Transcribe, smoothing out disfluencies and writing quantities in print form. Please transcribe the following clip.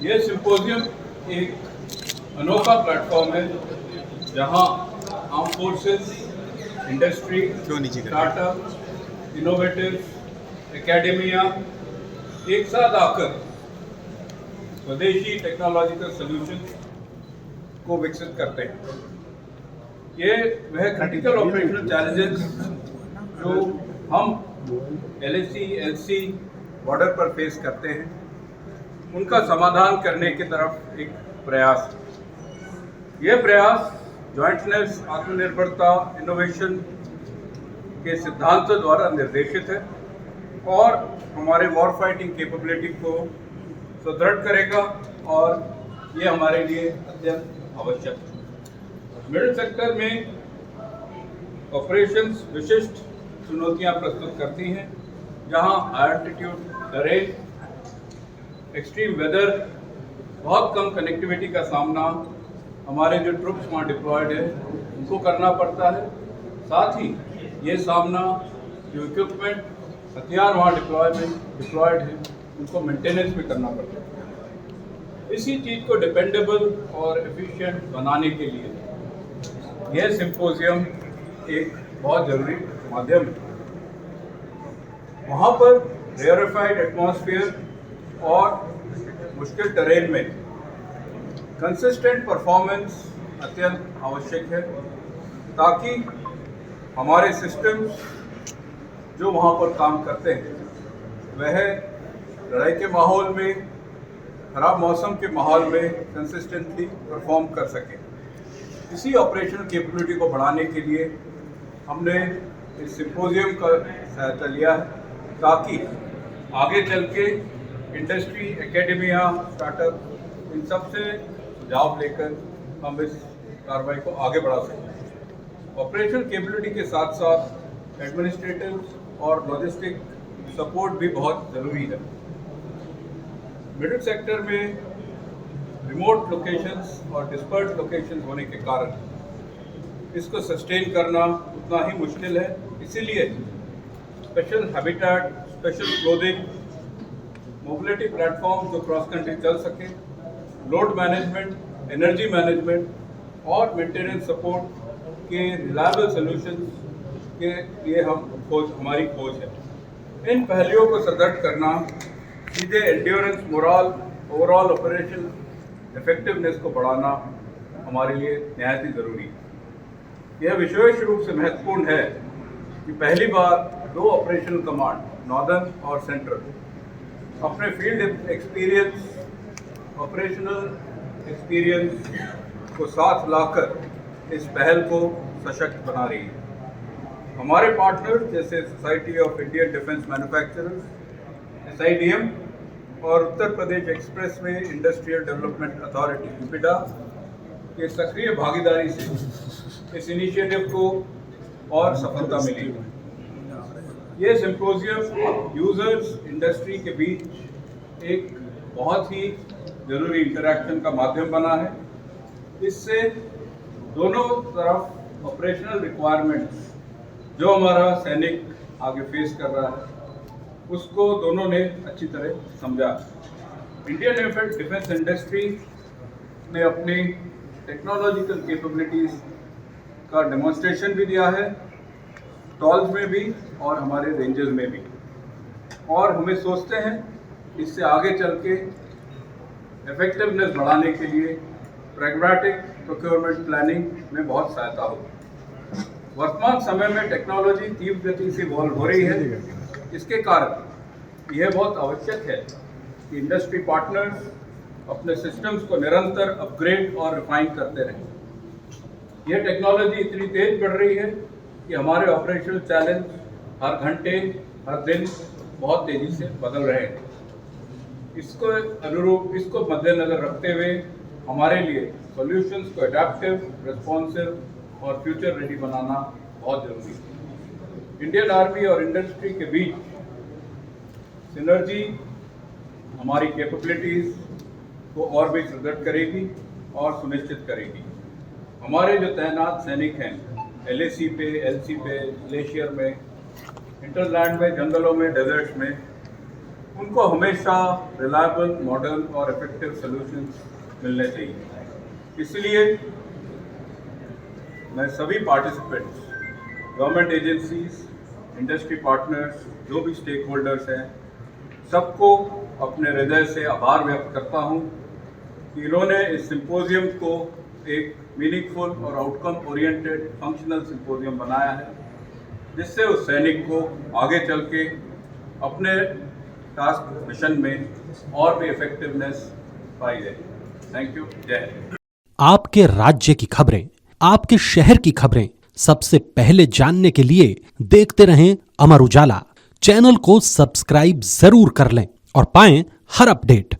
ये सिंपोजियम एक अनोखा प्लेटफॉर्म है जहां arm forces, industry, startup, innovative, academia एक साथ आकर स्वदेशी टेक्नोलॉजिकल सॉल्यूशन को विकसित करते हैं। ये वह क्रिटिकल ऑपरेशनल चैलेंजेस जो हम LAC, LC बॉर्डर पर फेस करते हैं, उनका समाधान करने की तरफ एक प्रयास है। यह प्रयास जॉइंटनेस, आत्मनिर्भरता, इनोवेशन के सिद्धांतों द्वारा निर्देशित है और हमारे वॉर फाइटिंग कैपेबिलिटी को सुदृढ़ करेगा और ये हमारे लिए अत्यंत आवश्यक है। मिडिल सेक्टर में ऑपरेशंस विशिष्ट चुनौतियां प्रस्तुत करती हैं, जहां एल्टीट्यूड, टेरेन, एक्सट्रीम वेदर, बहुत कम कनेक्टिविटी का सामना हमारे जो ट्रुप्स वहाँ डिप्लॉयड है उनको करना पड़ता है। साथ ही ये सामना जो इक्विपमेंट, हथियार वहाँ डिप्लॉयड है उनको मेंटेनेंस भी करना पड़ता है। इसी चीज़ को डिपेंडेबल और एफिशिएंट बनाने के लिए यह सिंपोजियम एक बहुत ज़रूरी माध्यम है। वहाँ पर रेयरिफाइड एटमॉस्फेयर और मुश्किल टेरेन में कंसिस्टेंट परफॉर्मेंस अत्यंत आवश्यक है, ताकि हमारे सिस्टम्स जो वहाँ पर काम करते हैं वह लड़ाई के माहौल में, खराब मौसम के माहौल में कंसिस्टेंटली परफॉर्म कर सकें। इसी ऑपरेशनल कैपेबिलिटी को बढ़ाने के लिए हमने इस सिंपोजियम का सहायता लिया है, ताकि आगे चल के इंडस्ट्री, एकेडमिया, स्टार्टअप इन सब से सुझाव लेकर हम इस कार्रवाई को आगे बढ़ा सकें। ऑपरेशनल कैपेबिलिटी के साथ साथ एडमिनिस्ट्रेटिव और लॉजिस्टिक सपोर्ट भी बहुत ज़रूरी है। मिडिल सेक्टर में रिमोट लोकेशंस और डिस्पर्स्ड लोकेशंस होने के कारण इसको सस्टेन करना उतना ही मुश्किल है। इसीलिए special habitat, special clothing, mobility platform जो क्रॉस कंट्री चल सके, लोड मैनेजमेंट, एनर्जी मैनेजमेंट और मेंटेनेंस सपोर्ट के रिलायबल सॉल्यूशंस के लिए हमारी खोज है। इन पहलुओं को सुदृढ़ करना सीधे endurance, moral, overall operation effectiveness को बढ़ाना हमारे लिए निहायत ही ज़रूरी है। यह विशेष रूप से महत्वपूर्ण है कि पहली बार दो ऑपरेशनल कमांड, नॉर्दर्न और सेंट्रल, अपने फील्ड एक्सपीरियंस, ऑपरेशनल एक्सपीरियंस को साथ लाकर इस पहल को सशक्त बना रही है। हमारे पार्टनर्स जैसे society of Indian defence manufacturers, SIDM और Uttar Pradesh expressway industrial development authority UPIDA के सक्रिय भागीदारी से इस इनिशिएटिव को और सफलता मिली। ये सिंपोजियम यूजर्स, इंडस्ट्री के बीच एक बहुत ही ज़रूरी इंटरैक्शन का माध्यम बना है। इससे दोनों तरफ ऑपरेशनल रिक्वायरमेंट्स जो हमारा सैनिक आगे फेस कर रहा है उसको दोनों ने अच्छी तरह समझा। इंडियन डिफेंस इंडस्ट्री ने अपनी टेक्नोलॉजिकल कैपेबिलिटीज़ का डेमोन्स्ट्रेशन भी दिया है, टॉल्स में भी और हमारे रेंजेस में भी, और हमें सोचते हैं इससे आगे चल के इफेक्टिवनेस बढ़ाने के लिए प्रैग्मैटिक प्रोक्योरमेंट प्लानिंग में बहुत सहायता होगी। वर्तमान समय में टेक्नोलॉजी तीव्र गति से इवॉल्व हो रही है। इसके कारण यह बहुत आवश्यक है कि इंडस्ट्री पार्टनर्स अपने सिस्टम्स को निरंतर अपग्रेड और रिफाइन करते रहें। यह टेक्नोलॉजी इतनी तेज बढ़ रही है कि हमारे ऑपरेशनल चैलेंज हर घंटे, हर दिन बहुत तेज़ी से बदल रहे हैं। इसको मद्देनज़र रखते हुए हमारे लिए सॉल्यूशंस को एडेप्टिव, रिस्पॉन्सिव और फ्यूचर रेडी बनाना बहुत ज़रूरी है। इंडियन आर्मी और इंडस्ट्री के बीच सिनर्जी हमारी कैपेबिलिटीज़ को और भी सुदृढ़ करेगी और सुनिश्चित करेगी। हमारे जो तैनात सैनिक हैं LAC पे, LC पे, ग्लेशियर में, इंटरलैंड में, जंगलों में, डेजर्ट्स में, उनको हमेशा रिलायबल, मॉडर्न और इफेक्टिव सॉल्यूशंस मिलने चाहिए। इसलिए मैं सभी participants, government agencies, industry partners, जो भी स्टेक होल्डर्स हैं, सबको अपने हृदय से आभार व्यक्त करता हूं कि इन्होंने इस सिंपोजियम को एक मीनिंगफुल और आउटकम ओरिएंटेड फंक्शनल सिंपोजियम बनाया है, जिससे उस सैनिक को आगे चल के अपने टास्क मिशन में और भी इफेक्टिवनेस पाई जाए। Thank you. जय हिंद। आपके राज्य की खबरें, आपके शहर की खबरें सबसे पहले जानने के लिए देखते रहें अमर उजाला। चैनल को सब्सक्राइब जरूर कर लें और पाएं हर अपडेट।